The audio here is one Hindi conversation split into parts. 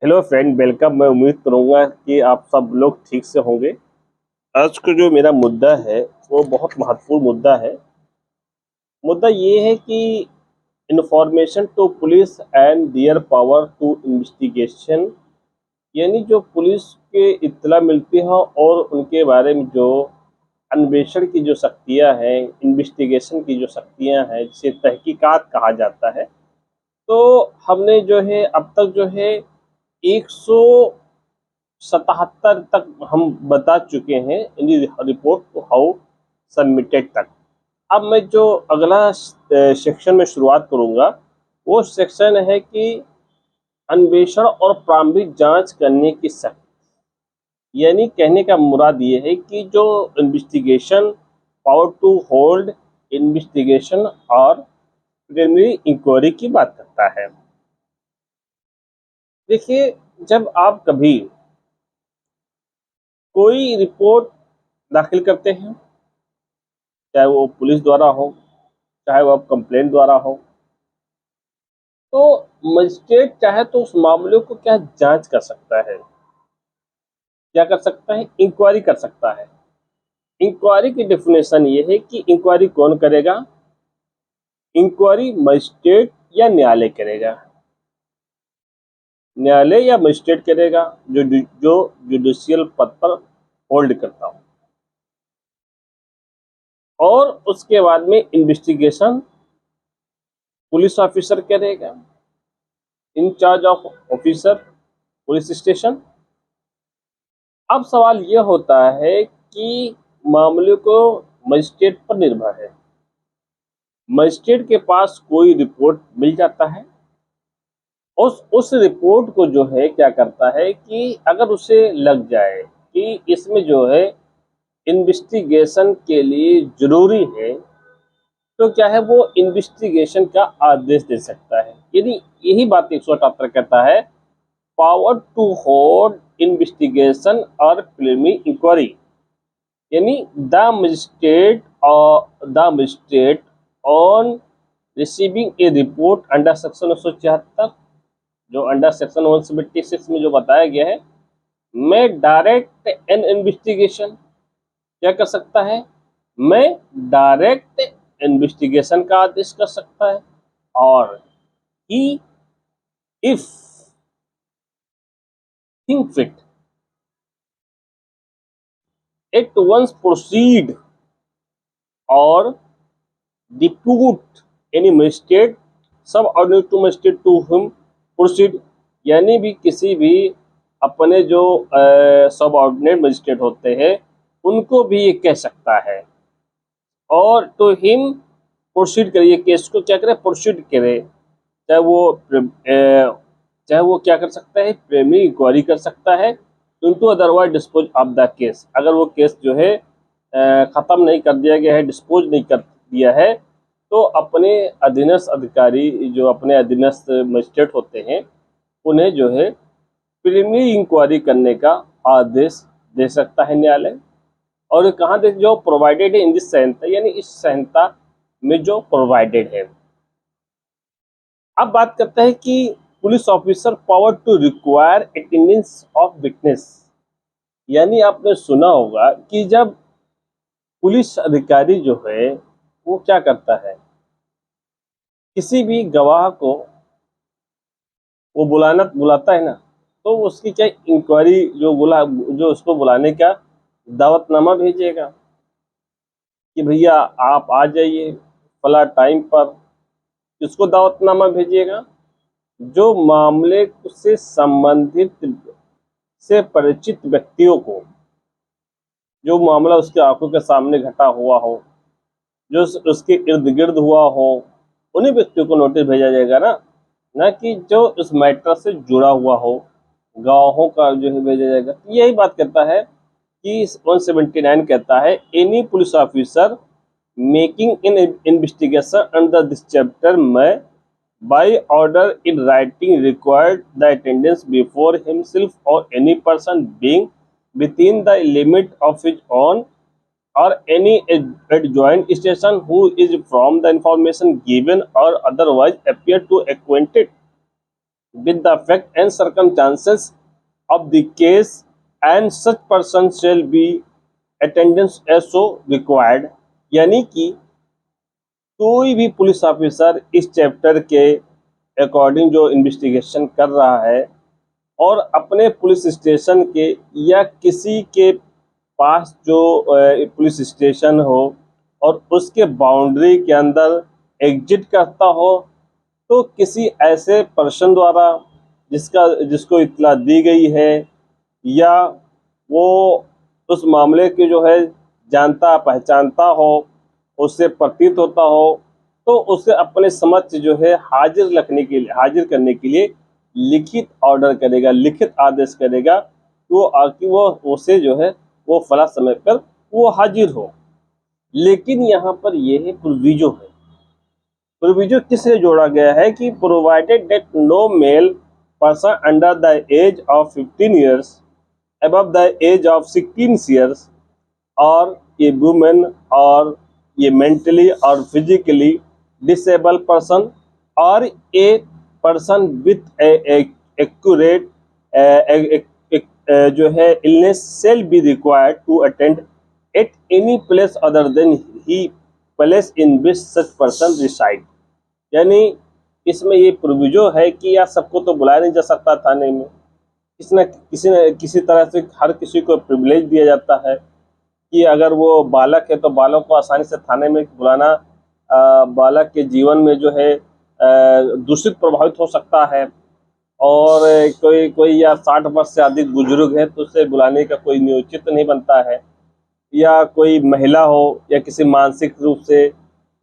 Hello friend, welcome. मैं उम्मीद करूंगा कि आप सब लोग ठीक से होंगे। आज का जो मेरा मुद्दा है वो बहुत महत्वपूर्ण मुद्दा है। मुद्दा ये है कि information to police and their power to investigation, यानी जो पुलिस के इत्तला मिलती है और उनके बारे में जो अन्वेषण की जो शक्तियां हैं, इन्वेस्टिगेशन की जो शक्तियां हैं, जिसे तहकीकात कहा जाता है। तो हमने जो है अब तक जो है 177 तक हम बता चुके हैं इन रिपोर्ट को हाउ सबमिटेड तक। अब मैं जो अगला सेक्शन में शुरुआत करूंगा वो सेक्शन है कि अन्वेषण और प्रारंभिक जांच करने की शक्ति। यानी कहने का मुराद ये है कि जो investigation power to hold investigation और प्रिलिमिनरी इंक्वायरी की बात करता है। देखिए, जब आप कभी कोई रिपोर्ट दाखिल करते हैं, चाहे वो पुलिस द्वारा हो, चाहे वो कंप्लेंट द्वारा हो, तो मजिस्ट्रेट चाहे तो उस मामले को क्या जांच कर सकता है, क्या कर सकता है, इंक्वायरी कर सकता है। इंक्वायरी की डेफिनेशन ये है कि इंक्वायरी कौन करेगा। इंक्वायरी मजिस्ट्रेट या न्यायालय करेगा। न्यायालय या मजिस्ट्रेट करेगा जो जुडिशियल पद पर होल्ड करता हो। और उसके बाद में इन्वेस्टिगेशन पुलिस ऑफिसर करेगा, incharge of officer police station. अब सवाल यह होता है कि मामले को मजिस्ट्रेट पर निर्भर है। मजिस्ट्रेट के पास कोई रिपोर्ट मिल जाता है, उस रिपोर्ट को जो है क्या करता है कि अगर उसे लग जाए कि इसमें जो है इन्वेस्टिगेशन के लिए जरूरी है, तो क्या है वो इन्वेस्टिगेशन का आदेश दे सकता है। यदि यही बात 178 कहता है, पावर टू होल्ड इन्वेस्टिगेशन और प्रिलिमिनरी इंक्वायरी, यानी the magistrate on receiving A report under section 174, जो अंडर सेक्शन 176 में जो बताया गया है, मैं डायरेक्ट एन इन्वेस्टिगेशन क्या कर सकता है, मैं डायरेक्ट इन्वेस्टिगेशन का आदेश कर सकता है। और he if think fit at once proceed or depute any magistrate subordinate to magistrate to him proceed, यानी भी किसी भी अपने जो सब ऑर्डिनेट मजिस्ट्रेट होते हैं उनको भी ये कह सकता है। और तो हिम प्रोसीड करिए, केस को क्या करे, प्रोसीड करे। चाहे वो क्या कर सकता है, प्रिलिमिनरी इंक्वायरी कर सकता है, to otherwise dispose of the case. अगर वो केस जो है खत्म नहीं कर दिया गया है, डिस्पोज नहीं कर दिया है, तो अपने अधीनस्थ अधिकारी जो अपने अधीनस्थ मजिस्ट्रेट होते हैं उन्हें जो है प्रिलिमिनरी इंक्वायरी करने का आदेश दे सकता है न्यायालय। और ये कहाँ दे, जो प्रोवाइडेड है इन दिस संहिता, यानी इस संहिता में जो प्रोवाइडेड है। अब बात करते हैं कि police officer power to require attendance of witness. यानी आपने सुना होगा कि जब पुलिस अधिकारी जो है वो क्या करता है, किसी भी गवाह को वो बुलाता है ना, तो उसकी क्या इंक्वायरी जो उसको बुलाने का दावतनामा भेजेगा कि भैया आप आ जाइए फला टाइम पर। किसको दावतनामा भेजिएगा, जो मामले से संबंधित से परिचित व्यक्तियों को, जो मामला उसके आंखों के सामने घटा हुआ हो, जो उसके इर्द गिर्द हुआ हो, उन्हीं व्यक्तियों को नोटिस भेजा जाएगा ना कि जो इस मैटर से जुड़ा हुआ हो, गवाहों का जो है भेजा जाएगा। यही बात कहता है कि 179 कहता है, any police officer making in investigation under this chapter में by order in writing required the attendance before himself or any person being within the limit of his own or any adjoined station who is from the information given or otherwise appear to acquainted with the fact and circumstances of the case and such person shall be attendance as so required। यानी कि कोई भी पुलिस ऑफिसर इस चैप्टर के अकॉर्डिंग जो इन्वेस्टिगेशन कर रहा है और अपने पुलिस स्टेशन के या किसी के पास जो पुलिस स्टेशन हो और उसके बाउंड्री के अंदर एग्जिट करता हो, तो किसी ऐसे पर्सन द्वारा जिसको इत्तला दी गई है या वो उस मामले के जो है जानता पहचानता हो, उससे प्रतीत होता हो, तो उसे अपने समक्ष जो है हाजिर करने के लिए लिखित ऑर्डर करेगा, लिखित आदेश करेगा कि वो उसे जो है वो फला समय पर वो हाजिर हो। लेकिन यहाँ पर यह है प्रोविजो है। प्रोविजो किससे जोड़ा गया है कि provided that no male person under the age of 15 years above the age of 16 years or a woman or a mentally or physically disabled person or a person with a accurate जो है illness shall be required to attend at any place other than he place in which such person reside। यानी इसमें ये प्रोविजो है कि या सबको तो बुलाया नहीं जा सकता थाने में, किसी तरह से हर किसी को प्रिविलेज दिया जाता है कि अगर वो बालक है तो बालक को आसानी से थाने में बुलाना बालक के जीवन में जो है दूषित प्रभावित हो सकता है, और कोई या 60 वर्ष से अधिक बुजुर्ग है तो उसे बुलाने का कोई नियोजित नहीं बनता है, या कोई महिला हो या किसी मानसिक रूप से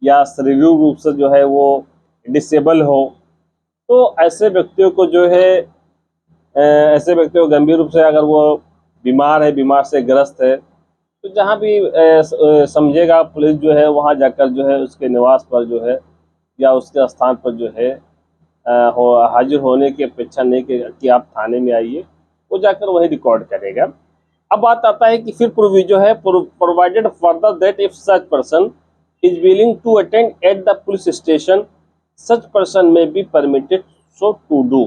या शारीरिक रूप से जो है वो डिसेबल हो, तो ऐसे व्यक्तियों को जो है ऐसे व्यक्ति को गंभीर रूप से अगर वो बीमार है, बीमार से ग्रस्त है, तो जहाँ भी समझेगा पुलिस जो है वहाँ जाकर जो है उसके निवास पर जो है या उसके स्थान पर जो है हाजिर होने की अपेक्षा नहीं कि आप थाने में आइए, वो जाकर वही रिकॉर्ड करेगा। अब बात आता है कि फिर प्रोविजो है provided further that if such person is willing to attend at the police station such person may be permitted so to do.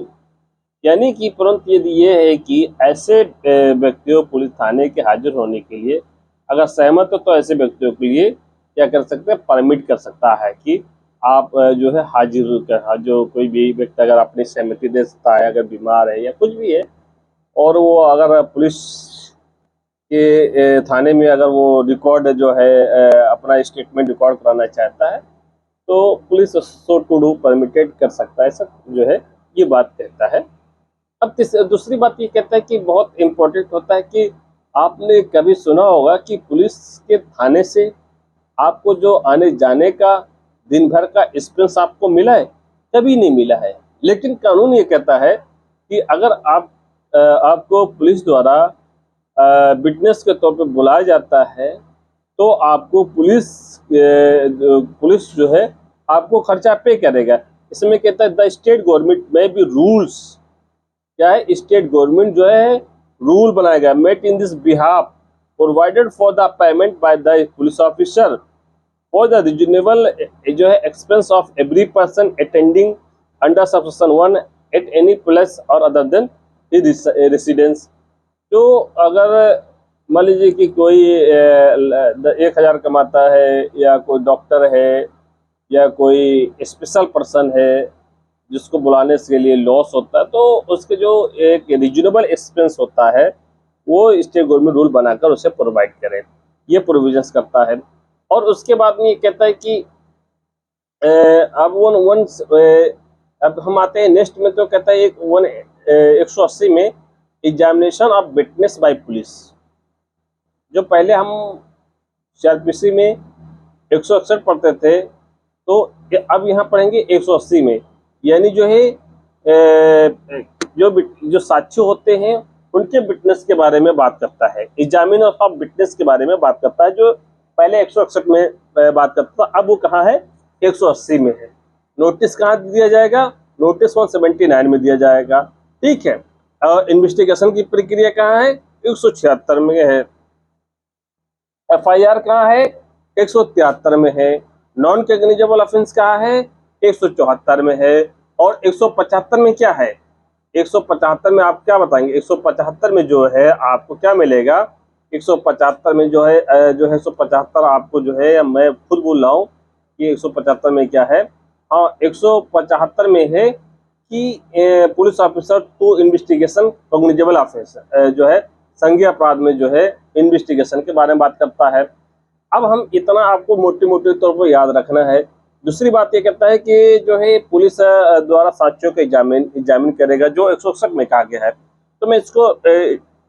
यानी कि परंतु यदि ये है कि ऐसे व्यक्तियों पुलिस थाने के हाजिर होने के लिए अगर सहमत हो तो ऐसे व्यक्तियों के लिए क्या कर सकते हैं, परमिट कर सकता है कि आप जो है जो कोई भी व्यक्ति अगर अपनी सहमति दे सकता है, अगर बीमार है या कुछ भी है, और वो अगर पुलिस के थाने में अगर वो रिकॉर्ड जो है अपना स्टेटमेंट रिकॉर्ड कराना चाहता है तो police so to do permitted कर सकता है, सब जो है ये बात कहता है। अब दूसरी बात ये कहता है कि बहुत इम्पोर्टेंट होता है कि आपने कभी सुना होगा कि पुलिस के थाने से आपको जो आने जाने का दिन भर का एक्सपेंस आपको मिला है? कभी नहीं मिला है। लेकिन कानून ये कहता है कि अगर आपको पुलिस द्वारा विटनेस के तौर पर बुलाया जाता है तो आपको पुलिस जो है आपको खर्चा पे करेगा। इसमें कहता है द स्टेट गवर्नमेंट में भी रूल्स, क्या है, स्टेट गवर्नमेंट जो है रूल बनाएगा, made in this behalf provided for the payment by the police officer for the reasonable जो है expense of every person attending under subsection 1 at any place और अदर देन रेसिडेंस। तो अगर मान लीजिए कि कोई 1000 कमाता है या कोई डॉक्टर है या कोई स्पेशल पर्सन है जिसको बुलाने के लिए लॉस होता है, तो उसके जो एक रीजनेबल एक्सपेंस होता है वो स्टेट गवर्नमेंट रूल बनाकर उसे प्रोवाइड करे, ये प्रोविजंस करता है। और उसके बाद में ये कहता है कि अब हम आते हैं नेक्स्ट में, तो कहता है 180 में examination of witness by police. जो पहले हम CRPC में 161 पढ़ते थे तो अब यहाँ पढ़ेंगे 180 में, यानी जो है जो साक्षी होते हैं उनके विटनेस के बारे में बात करता है, एग्जामिनेशन ऑफ विटनेस के बारे में बात करता है। जो पहले 161 में बात करता था, अब वो कहाँ है, 180 में है। नोटिस कहाँ दिया जाएगा, नोटिस 179 में दिया जाएगा, ठीक है। और इन्वेस्टिगेशन की प्रक्रिया कहाँ है, 176 में है। FIR कहाँ है, 173 में है। नॉन कॉग्निजेबल ऑफेंस कहाँ है, 174 में है। और 175 में क्या है, 175 में आप क्या बताएंगे? 175 में जो है आपको क्या मिलेगा? 175 में जो है 175 आपको जो है, मैं खुद बोल रहा हूँ कि 175 में क्या है। हाँ, 175 में है कि police officer to investigation cognizable offence, जो है संज्ञेय अपराध में जो है इन्वेस्टिगेशन के बारे में बात करता है। अब हम इतना आपको मोटे मोटे तौर पर याद रखना है। दूसरी बात ये कहता है कि जो है पुलिस द्वारा साक्ष्यों का एग्जामिन करेगा, जो 161 में कहा गया है। तो मैं इसको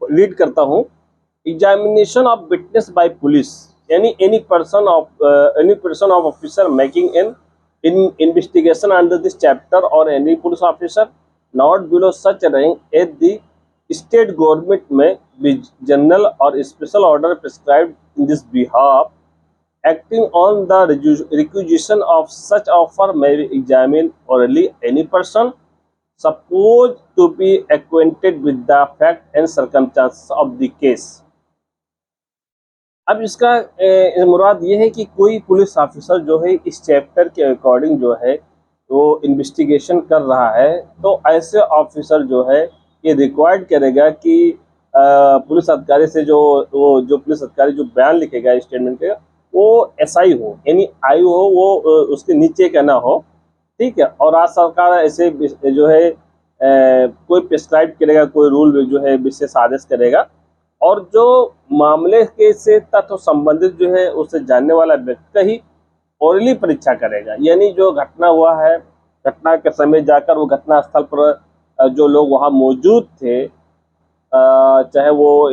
रीड करता हूँ। Examination of witness by police, यानी any person of officer making in investigation under this chapter or any police officer not below such rank as the state government may be general or special order prescribed in this behalf, acting on the requisition of such offer may be examined orally any person supposed to be acquainted with the fact and circumstances of the case। अब इसका मुराद ये है कि कोई पुलिस ऑफिसर जो है इस चैप्टर के अकॉर्डिंग जो है वो इन्वेस्टिगेशन कर रहा है, तो ऐसे ऑफिसर जो है ये रिक्वायर्ड करेगा कि पुलिस अधिकारी से जो पुलिस अधिकारी जो बयान लिखेगा स्टेटमेंट के, वो एसआई हो, यानी आयु हो, वो उसके नीचे का ना हो। ठीक है। और राज्य सरकार ऐसे जो है कोई प्रिस्क्राइब करेगा, कोई रूल जो है विशेष आदेश करेगा, और जो मामले के से तथ्य संबंधित जो है उसे जानने वाला व्यक्ति ही ओरली परीक्षा करेगा। यानी जो घटना हुआ है, घटना के समय जाकर वो घटना स्थल पर जो लोग वहाँ मौजूद थे, चाहे वो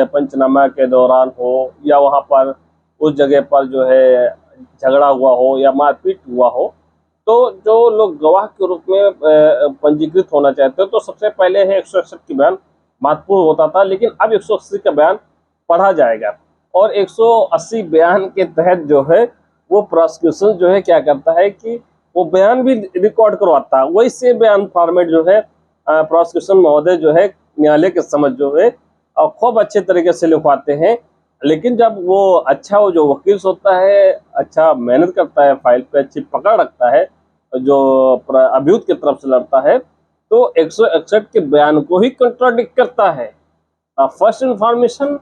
पंचनामा के दौरान हो या वहाँ पर उस जगह पर जो है झगड़ा हुआ हो या मारपीट हुआ हो, तो जो लोग गवाह के रूप में पंजीकृत होना चाहते हो, तो सबसे पहले है 161 की बयान महत्वपूर्ण होता था, लेकिन अब 180 का बयान पढ़ा जाएगा। और 180 बयान के तहत जो है वो प्रोसिक्यूशन जो है क्या करता है कि वो बयान भी रिकॉर्ड करवाता है। वही से बयान फॉर्मेट जो है प्रोसिक्यूशन महोदय जो है न्यायालय के समझ जो है खूब अच्छे तरीके से लिखवाते हैं। लेकिन जब वो अच्छा, वो जो वकील होता है अच्छा मेहनत करता है, फाइल पे अच्छी पकड़ रखता है, जो अभियुक्त की तरफ से लड़ता है, तो 161 के बयान को ही कंट्राडिक्ट करता है फर्स्ट इंफॉर्मेशन,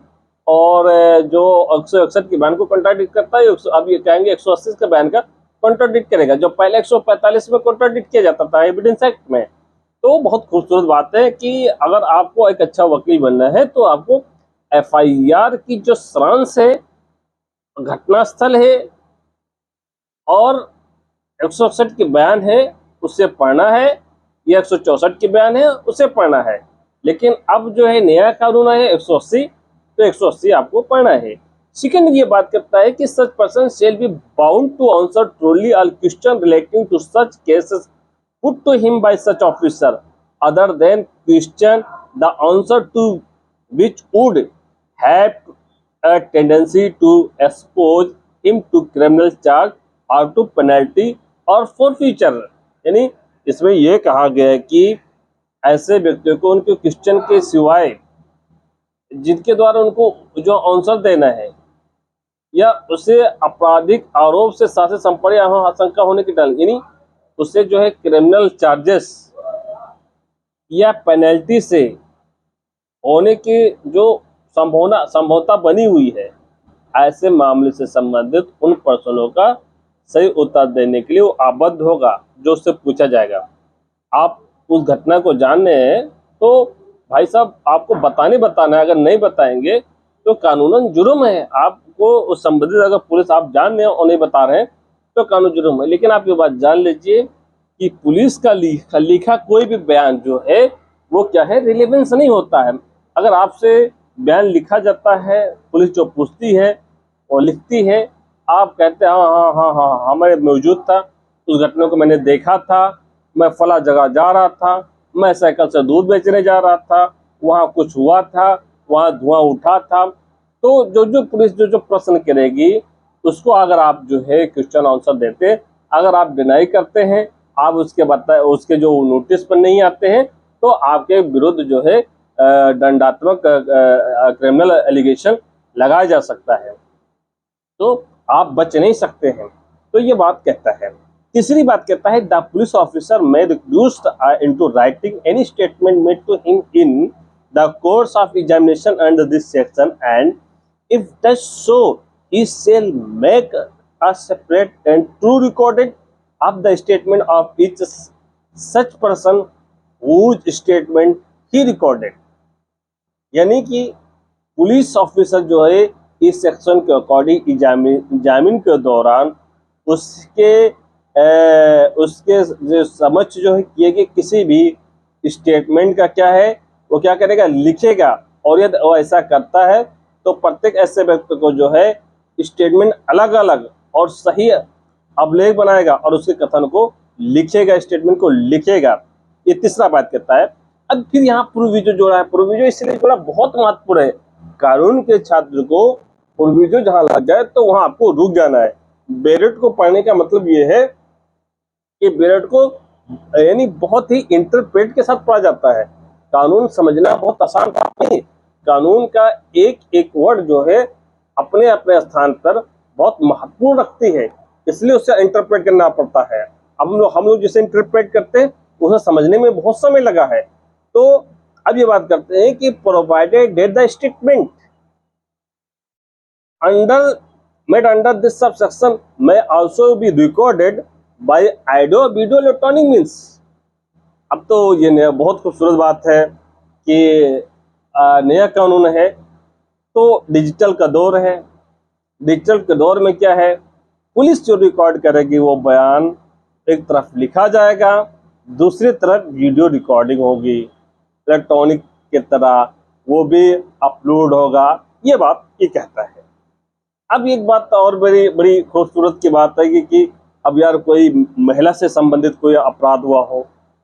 और जो 161 के बयान को कंट्राडिक्ट करता है, अब ये कहेंगे 180 के बयान का कंट्राडिक्ट करेगा, जो पहले 145 में कंट्राडिक्ट किया जाता था एविडेंस एक्ट में। तो बहुत खूबसूरत बात है कि अगर आपको एक अच्छा वकील बनना है तो आपको एफआईआर की जो सारांश है, घटनास्थल है और 161 के बयान है उससे पढ़ना है, या 164 के बयान है उसे पढ़ना है। लेकिन अब जो है नया कानून है 180, तो 180 आपको पढ़ना है। सेकंड ये बात करता है कि such person shall be bound to answer truly all question relating to such cases put to him by such officer other than question the answer to which would have a tendency to expose him to criminal charge or to penalty or forfeiture। यानी इसमें यह कहा गया है कि ऐसे व्यक्तियों को उनके क्वेश्चन के सिवाय जिनके द्वारा उनको जो आंसर देना है या उसे आपराधिक आरोप से साथ संपर्क या आशंका होने की डर, यानी उससे जो है क्रिमिनल चार्जेस या पेनल्टी से होने की जो संभावना बनी हुई है, ऐसे मामले से संबंधित उन प्रश्नों का सही उत्तर देने के लिए वो आबद्ध होगा जो उससे पूछा जाएगा। आप उस घटना को जानने हैं तो भाई साहब आपको बताना है, अगर नहीं बताएंगे तो कानूनन जुर्म है। आपको उस संबंधित अगर पुलिस आप जान रहे हैं और नहीं बता रहे हैं तो कानून जुर्म है। लेकिन आप ये बात जान लीजिए कि पुलिस का लिखा कोई भी बयान जो है वो क्या है, रिलेवेंस नहीं होता है। अगर आपसे बयान लिखा जाता है, पुलिस जो पूछती है और लिखती है, आप कहते हैं हाँ मैं मौजूद था, उस घटना को मैंने देखा था, मैं फला जगह जा रहा था, मैं साइकिल से दूध बेचने जा रहा था, वहाँ कुछ हुआ था, वहाँ धुआं उठा था। तो जो पुलिस जो प्रश्न करेगी उसको अगर आप जो है क्वेश्चन आंसर देते, अगर आप डिनाई करते हैं, आप उसके जो नोटिस पर नहीं आते हैं, तो आपके विरुद्ध जो है दंडात्मक क्रिमिनल एलिगेशन लगाया जा सकता है, तो आप बच नहीं सकते हैं। तो ये बात कहता है। तीसरी बात कहता है the police officer may reduced into writing any statement made to him in the course of examination under this section, and if does so he shall make a separate and true recording of the statement of each such person whose statement he recorded। यानी कि पुलिस ऑफिसर जो है इस सेक्शन के अकॉर्डिंग एग्जामिन के दौरान उसके उसके जो समक्ष जो है किए गए किसी भी स्टेटमेंट का क्या है वो क्या करेगा, लिखेगा। और यदि वो ऐसा करता है तो प्रत्येक ऐसे व्यक्ति को जो है स्टेटमेंट अलग अलग और सही अभिलेख बनाएगा और उसके कथन को लिखेगा, स्टेटमेंट को लिखेगा। ये तीसरा बात कहता है। अब फिर यहाँ प्रोविजो जोड़ा है। प्रोविजो इसलिए जोड़ा बहुत महत्वपूर्ण है। कानून के छात्र को प्रोविजो जहाँ लग जाए तो वहां आपको रुक जाना है। बेरेट को पढ़ने का मतलब ये है कि बेरेट को यानी बहुत ही इंटरप्रेट के साथ पढ़ा जाता है। कानून समझना बहुत आसान नहीं। कानून का एक एक वर्ड जो है अपने अपने स्थान पर बहुत महत्वपूर्ण रखती है, इसलिए उसे इंटरप्रेट करना पड़ता है। हम लोग जिसे इंटरप्रेट करते हैं उसे समझने में बहुत समय लगा है। तो अब ये बात करते हैं कि provided that the statement made under this subsection may also be recorded by audio video electronic means। अब तो ये बहुत खूबसूरत बात है कि नया कानून है तो डिजिटल का दौर है। डिजिटल के दौर में क्या है, पुलिस जो रिकॉर्ड करेगी वो बयान एक तरफ लिखा जाएगा, दूसरी तरफ वीडियो रिकॉर्डिंग होगी, इलेक्ट्रॉनिक की तरह वो भी अपलोड होगा। ये बात ये कहता है। अब एक बात और बड़ी बड़ी खूबसूरत की बात है कि अब यार कोई महिला से संबंधित कोई अपराध हुआ हो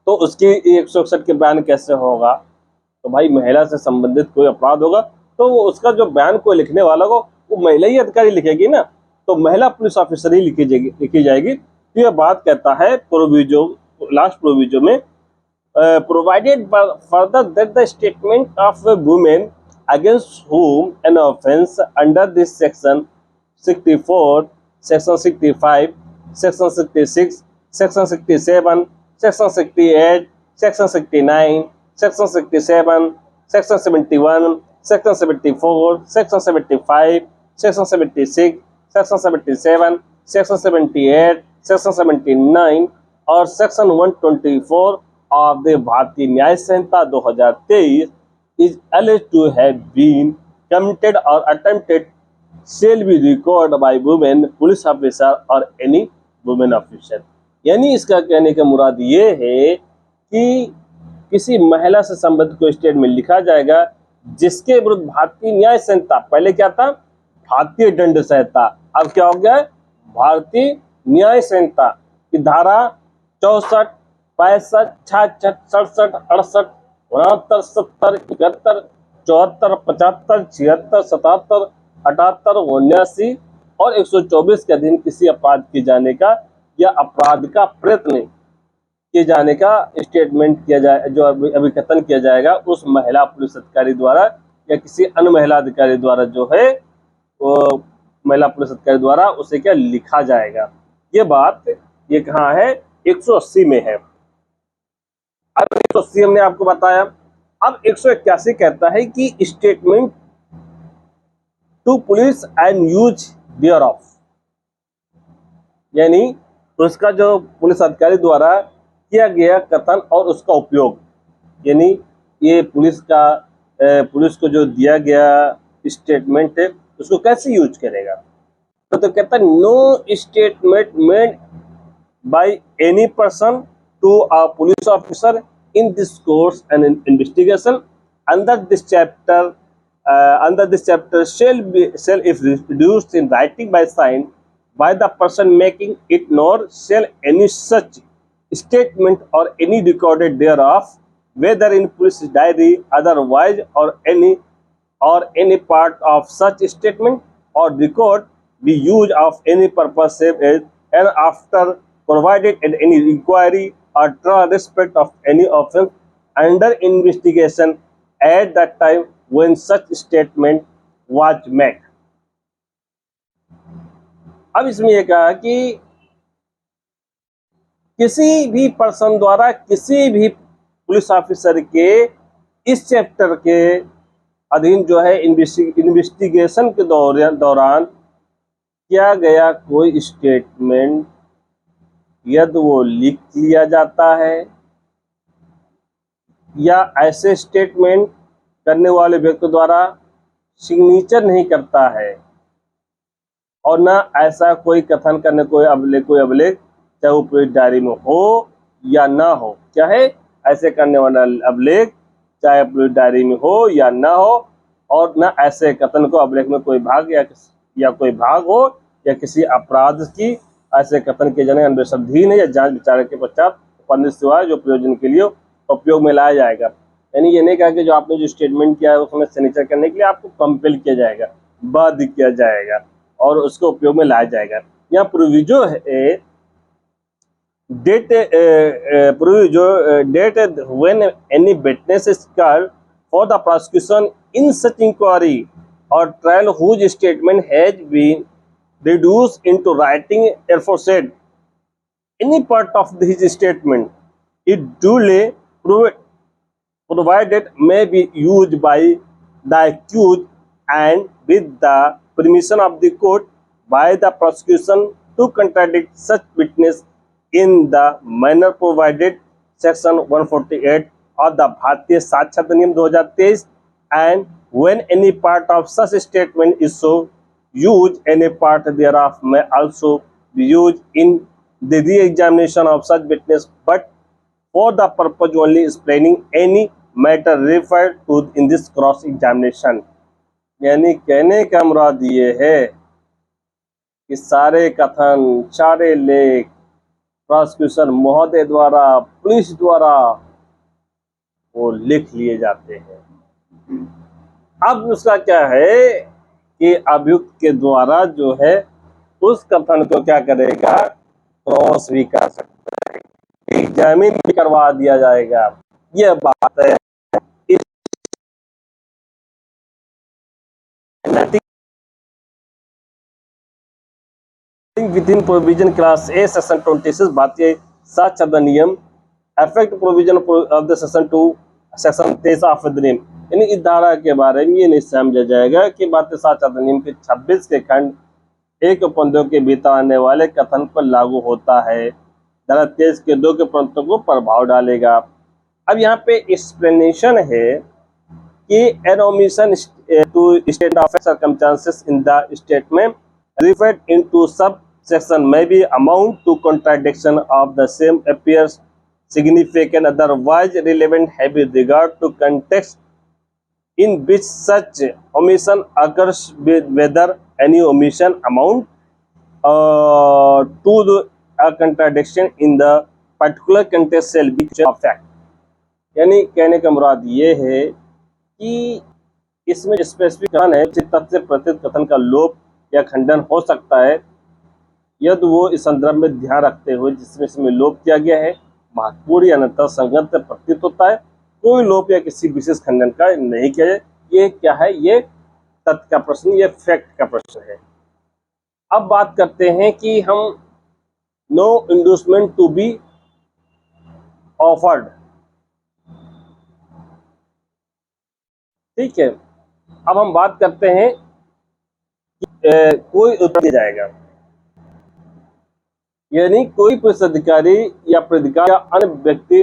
तो उसकी 161 के बयान कैसे होगा। तो भाई महिला से संबंधित कोई अपराध होगा तो उसका जो बयान को लिखने वाला हो वो महिला ही अधिकारी लिखेगी ना, तो महिला पुलिस ऑफिसर ही लिखी जाएगी। तो यह बात कहता है प्रोविजो, लास्ट प्रोविजो में provided further that the statement of a woman against whom an offence under this section 64, section 65, section 66, section 67, section 68, section 69, section 67, section 71, section 74, section 75, section 76, section 77, section 78, section 79 और सेक्शन 124 of the भारतीय न्याय संहिता 2023 is alleged to have been committed or attempted shall be recorded by women police officer or any women officer। यानी इसका कहने का मुराद ये है कि किसी महिला से संबंधित कोई स्टेटमेंट लिखा जाएगा जिसके विरुद्ध भारतीय न्याय संहिता, पहले क्या था भारतीय दंड संहिता, अब क्या हो गया है भारतीय न्याय संहिता की धारा 64, 65, 66, 67, 68, 69, 70, 71, 74, 75, 76, 77, 78, 79 और 124 के अधीन किसी अपराध किए जाने का या अपराध का प्रयत्न किए जाने का स्टेटमेंट किया जाए, जो अभी कथन किया जाएगा उस महिला पुलिस अधिकारी द्वारा या किसी अन्य महिला अधिकारी द्वारा जो है वो महिला पुलिस अधिकारी द्वारा उसे क्या लिखा जाएगा। ये बात ये कहाँ है 180 में है। अब 180 हमने आपको बताया। अब 181 कहता है कि statement to police and use thereof, यानी उसका जो पुलिस अधिकारी द्वारा किया गया कथन और उसका उपयोग, यानी ये पुलिस को जो दिया गया स्टेटमेंट है उसको कैसे यूज करेगा। तो कहता है no statement made by any person to a police officer in this course and in investigation under this chapter shall if reduced in writing by sign by the person making it, nor shall any such statement or any recorded thereof whether in police diary otherwise or any part of such statement or record be used of any purpose save as and after provided in any inquiry or trial respect of any offence under investigation at that time when such statement was made। अब इसमें यह कहा कि किसी भी पर्सन द्वारा किसी भी पुलिस ऑफिसर के इस चैप्टर के अधीन जो है इन्वेस्टिगेशन के दौरान किया गया कोई स्टेटमेंट यदि वो लिख लिया जाता है या ऐसे स्टेटमेंट करने वाले व्यक्ति द्वारा सिग्नेचर नहीं करता है और ना ऐसा कोई कथन करने कोई अभिलेख चाहे वो पुलिस डायरी में हो या ना हो, चाहे ऐसे करने वाला अभिलेख चाहे पुलिस डायरी में हो या ना हो, और ना ऐसे कथन को अभिलेख में कोई भाग या कोई भाग हो या किसी अपराध की ऐसे कथन के जन अन्वेषणाधीन है या जांच विचार के पश्चात उपनित सिवाय जो प्रयोजन के लिए उपयोग में लाया जाएगा। यानी ये नहीं कहा कि जो आपने जो स्टेटमेंट किया है उसमें सिग्नेचर करने के लिए आपको कंपेल किया जाएगा, बाध्य किया जाएगा और उसको उपयोग में लाया जाएगा। यहाँ प्रोविजो है that when any witness is called for the prosecution in such inquiry or trial whose statement has been reduced into writing aforesaid any part of his statement is duly provided may be used by the accused and with the permission of the court by the prosecution to contradict such witness in the manner provided section 148 of the Bharatiya Sakshya Adhiniyam 2023 and when any part of such statement is so use any part thereof may also be used in the re-examination of such witness but for the purpose only explaining any matter referred to in this cross examination। यानी कहने का मुराद ये है कि सारे कथन सारे लेख प्रोसिक्यूशन महोदय द्वारा पुलिस द्वारा वो लिख लिए जाते हैं। अब उसका क्या है कि अभियुक्त के द्वारा जो है उस कथन को क्या करेगा, क्रॉस भी कर सकता है, एग्जामिन भी करवा दिया जाएगा। यह बात है within provision class A section 26 भारतीय साक्ष्य अधिनियम affect provision of the section 2 section 23 of अधिनियम। यानी इस धारा के बारे में ये नहीं समझा जाएगा कि भारतीय साक्ष्य अधिनियम के 26 के खंड 1.2 के भीतर आने वाले कथन पर लागू होता है, धारा 23 के 2 के प्रंतों को प्रभाव डालेगा। अब यहाँ पे एक्सप्लेनेशन है कि an omission to state of circumstances in the statement referred into subsection may be amount to contradiction of the same appears significant otherwise relevant having regard to context in which such omission occurs whether any omission amount to a contradiction in the particular context shall be of fact। यानी कहने का मुराद ये है कि इसमें स्पेसिफिक कथन है तथ्य प्रतीत कथन का लोप या खंडन हो सकता है यदि वो इस संदर्भ में ध्यान रखते हुए जिसमें इसमें लोप किया गया है महत्वपूर्ण या अन्यथा संगत प्रतीत होता है, कोई लोप या किसी विशेष खंडन का नहीं किया जाए। ये क्या है, ये तथ्य का प्रश्न, ये फैक्ट का प्रश्न है। अब बात करते हैं कि हम no endorsement to be offered, ठीक है। अब हम बात करते हैं कि कोई उत्तर दिया जाएगा, यानी कोई पुलिस अधिकारी या प्राधिकारी या अन्य व्यक्ति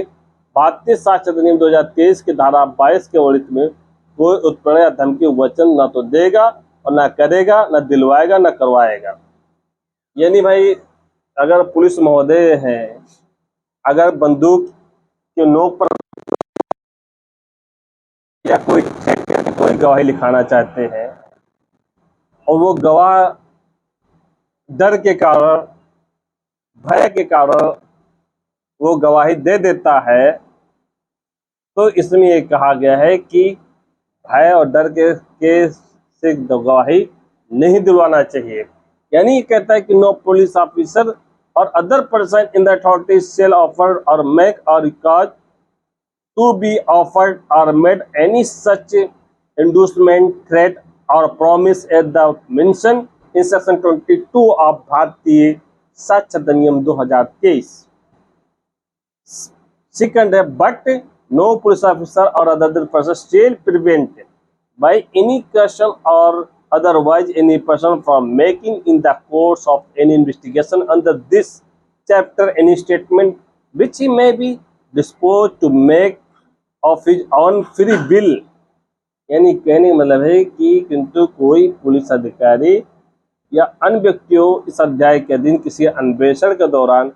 भारतीय साक्ष्य अधिनियम 2023 की धारा 22 के वर्णित में कोई उत्प्रेरण या धमकी वचन न तो देगा और न करेगा, न दिलवाएगा, न करवाएगा। यानी भाई अगर पुलिस महोदय हैं, अगर बंदूक के नोक पर या कोई गवाही लिखाना चाहते हैं और वो गवाह डर के कारण, भय के कारण वो गवाही दे देता है, तो इसमें ये कहा गया है कि भय और डर के से गवाही नहीं दिलवाना चाहिए। यानी ये कहता है कि no police officer or other person in the authority shall offer or make or record to be offered or made any such endorsement, threat or promise at the mention in section 22 of Bharatiya Sakshya Adhiniyam 2023। Second है but no police officer or other person still prevent by any question or otherwise any person from making in the course of any investigation under this chapter any statement which he may be disposed to make of his own free will। यानी कहने का मतलब है कि किंतु कोई पुलिस अधिकारी या अन्य व्यक्तियों इस अध्याय के अधीन किसी अन्वेषण के दौरान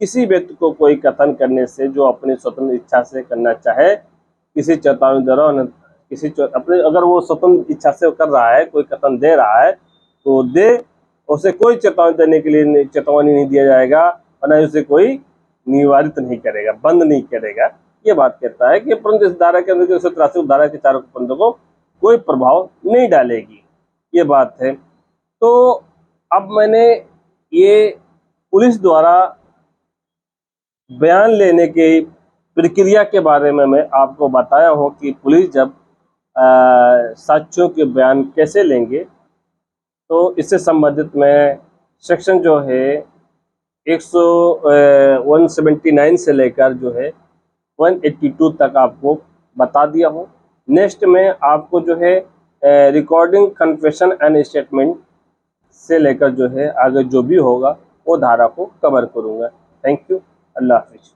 किसी व्यक्ति को कोई कथन करने से जो अपनी स्वतंत्र इच्छा से करना चाहे किसी चेतावनी दौरान किसी अपने अगर वो स्वतंत्र इच्छा से कर रहा है कोई कथन दे रहा है तो दे, उसे कोई चेतावनी देने के लिए चेतावनी नहीं दिया जाएगा और न उसे कोई निवारित नहीं करेगा, बंद नहीं करेगा। ये बात कहता है कि परंतु इस धारा के अंदर 183 धारा के चारों बंदों को कोई प्रभाव नहीं डालेगी, ये बात है। तो अब मैंने ये पुलिस द्वारा बयान लेने की प्रक्रिया के बारे में मैं आपको बताया हूँ कि पुलिस जब साक्ष्यों के बयान कैसे लेंगे, तो इससे संबंधित मैं सेक्शन जो है 179 से लेकर जो है 182 तक आपको बता दिया हूँ। नेक्स्ट में आपको जो है रिकॉर्डिंग कन्फेशन एंड स्टेटमेंट से लेकर जो है आगे जो भी होगा वो धारा को कवर करूँगा। थैंक यू, अल्लाह हाफिज़।